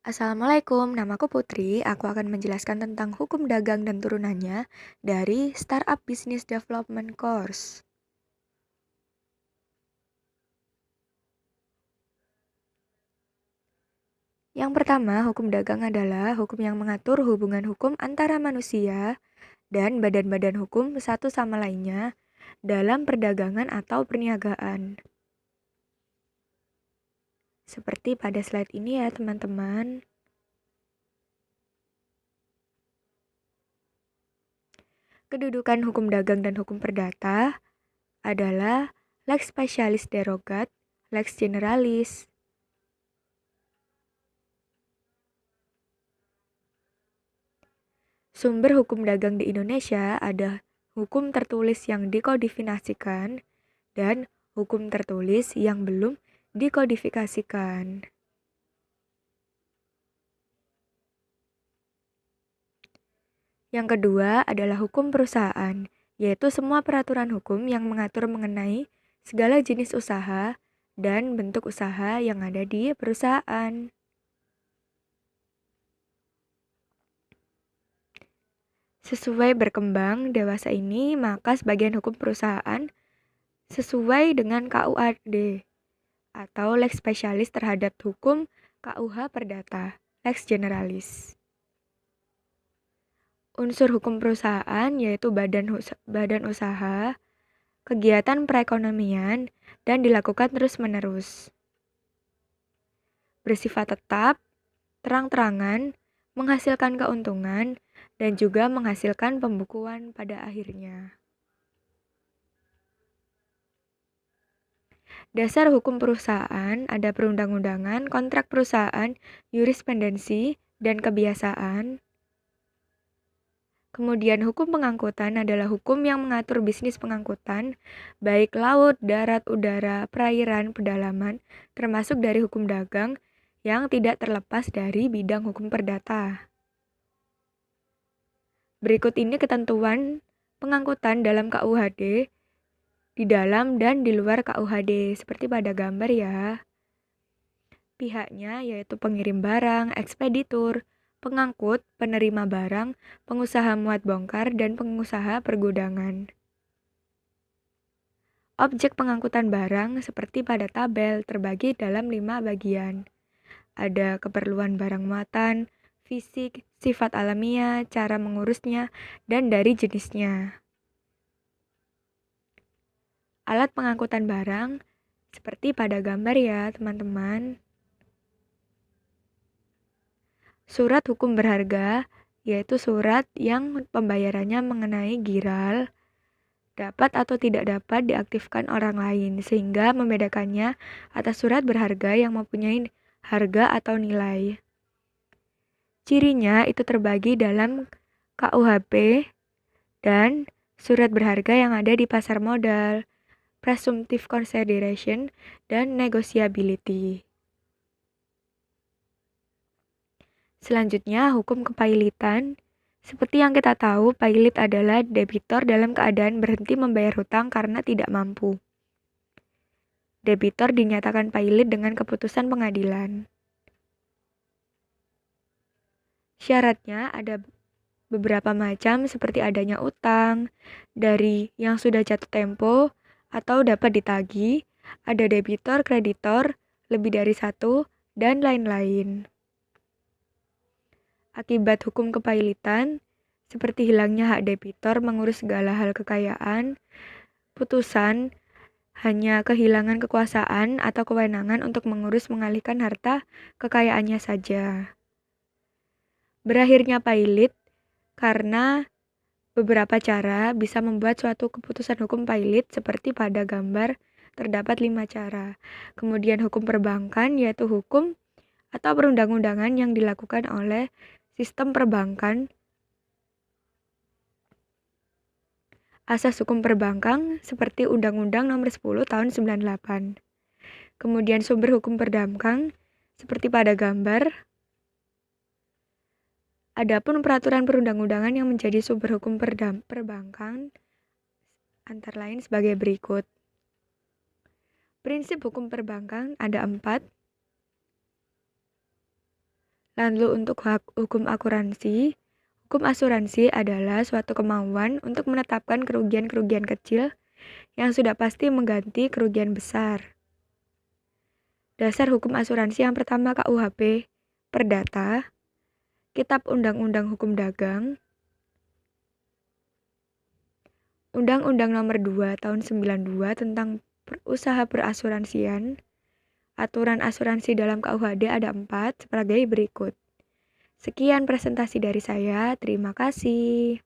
Assalamualaikum, namaku Putri. Aku akan menjelaskan tentang hukum dagang dan turunannya dari Startup Business Development Course. Yang pertama, hukum dagang adalah hukum yang mengatur hubungan hukum antara manusia dan badan-badan hukum satu sama lainnya dalam perdagangan atau perniagaan. Seperti pada slide ini ya, teman-teman. Kedudukan hukum dagang dan hukum perdata adalah lex specialis derogat, lex generalis. Sumber hukum dagang di Indonesia ada hukum tertulis yang dikodifikasikan dan hukum tertulis yang belum dikodifikasikan. Yang kedua adalah hukum perusahaan, yaitu semua peraturan hukum yang mengatur mengenai segala jenis usaha dan bentuk usaha yang ada di perusahaan. Sesuai berkembang dewasa ini, maka sebagian hukum perusahaan sesuai dengan KUHD atau lex spesialis terhadap hukum KUH Perdata, lex generalis. Unsur hukum perusahaan yaitu badan usaha, kegiatan perekonomian, dan dilakukan terus-menerus. Bersifat tetap, terang-terangan, menghasilkan keuntungan, dan juga menghasilkan pembukuan pada akhirnya. Dasar hukum perusahaan ada perundang-undangan, kontrak perusahaan, jurisprudensi, dan kebiasaan. Kemudian hukum pengangkutan adalah hukum yang mengatur bisnis pengangkutan, baik laut, darat, udara, perairan, pedalaman, termasuk dari hukum dagang yang tidak terlepas dari bidang hukum perdata. Berikut ini ketentuan pengangkutan dalam KUHD, di dalam dan di luar KUHD, seperti pada gambar ya. Pihaknya yaitu pengirim barang, ekspeditur, pengangkut, penerima barang, pengusaha muat bongkar, dan pengusaha pergudangan. Objek pengangkutan barang seperti pada tabel terbagi dalam 5 bagian. Ada keperluan barang muatan, fisik, sifat alamiah, cara mengurusnya, dan dari jenisnya. Alat pengangkutan barang seperti pada gambar ya, teman-teman. Surat hukum berharga yaitu surat yang pembayarannya mengenai giral, dapat atau tidak dapat diaktifkan orang lain, sehingga membedakannya atas surat berharga yang mempunyai harga atau nilai. Cirinya itu terbagi dalam KUHP dan surat berharga yang ada di pasar modal, presumptive consideration, dan negotiability. Selanjutnya, hukum kepailitan. Seperti yang kita tahu, pailit adalah debitor dalam keadaan berhenti membayar hutang karena tidak mampu. Debitor dinyatakan pailit dengan keputusan pengadilan. Syaratnya ada beberapa macam seperti adanya utang, dari yang sudah jatuh tempo, atau dapat ditagih, ada debitor, kreditor, lebih dari satu, dan lain-lain. Akibat hukum kepailitan, seperti hilangnya hak debitor mengurus segala hal kekayaan, putusan hanya kehilangan kekuasaan atau kewenangan untuk mengurus mengalihkan harta kekayaannya saja. Berakhirnya pailit karena beberapa cara bisa membuat suatu keputusan hukum pailit seperti pada gambar terdapat 5 cara. Kemudian hukum perbankan yaitu hukum atau perundang-undangan yang dilakukan oleh sistem perbankan. Asas hukum perbankan seperti Undang-Undang Nomor 10 Tahun 98. Kemudian sumber hukum perbankan seperti pada gambar. Adapun peraturan perundang-undangan yang menjadi sumber hukum perbankan antara lain sebagai berikut. Prinsip hukum perbankan ada 4. Lalu untuk hukum asuransi adalah suatu kemauan untuk menetapkan kerugian-kerugian kecil yang sudah pasti mengganti kerugian besar. Dasar hukum asuransi yang pertama KUHP, Perdata, Kitab Undang-Undang Hukum Dagang, Undang-Undang Nomor 2 Tahun 92 tentang usaha perasuransian. Aturan asuransi dalam KUHD ada 4 sebagai berikut. Sekian presentasi dari saya, terima kasih.